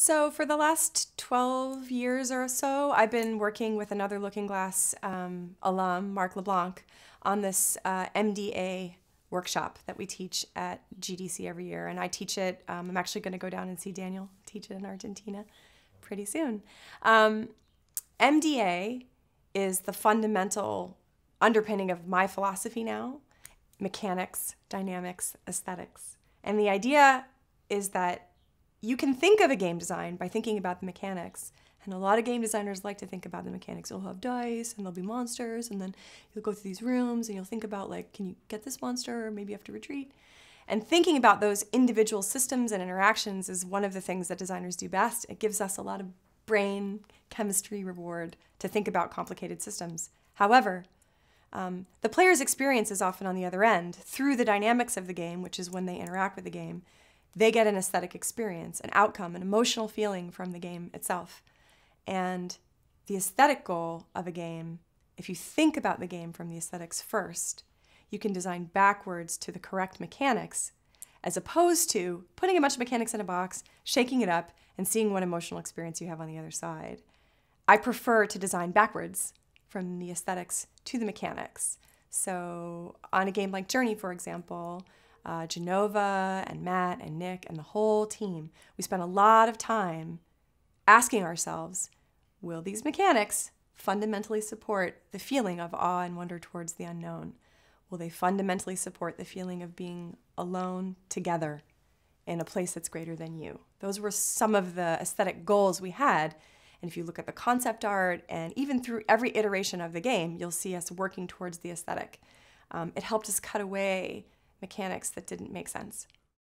So for the last 12 years or so, I've been working with another Looking Glass alum, Marc LeBlanc, on this MDA workshop that we teach at GDC every year. And I teach it, I'm actually going to go down and see Daniel teach it in Argentina pretty soon. MDA is the fundamental underpinning of my philosophy now: mechanics, dynamics, aesthetics. And the idea is that you can think of a game design by thinking about the mechanics. And a lot of game designers like to think about the mechanics. You'll have dice, and there'll be monsters, and then you'll go through these rooms, and you'll think about, like, can you get this monster, or maybe you have to retreat? And thinking about those individual systems and interactions is one of the things that designers do best. It gives us a lot of brain chemistry reward to think about complicated systems. However, the player's experience is often on the other end. Through the dynamics of the game, which is when they interact with the game, they get an aesthetic experience, an outcome, an emotional feeling from the game itself. And the aesthetic goal of a game, if you think about the game from the aesthetics first, you can design backwards to the correct mechanics, as opposed to putting a bunch of mechanics in a box, shaking it up, and seeing what emotional experience you have on the other side. I prefer to design backwards from the aesthetics to the mechanics. So on a game like Journey, for example, Genova and Matt and Nick and the whole team, we spent a lot of time asking ourselves, will these mechanics fundamentally support the feeling of awe and wonder towards the unknown? Will they fundamentally support the feeling of being alone together in a place that's greater than you? Those were some of the aesthetic goals we had. And if you look at the concept art and even through every iteration of the game, you'll see us working towards the aesthetic. It helped us cut away mechanics that didn't make sense.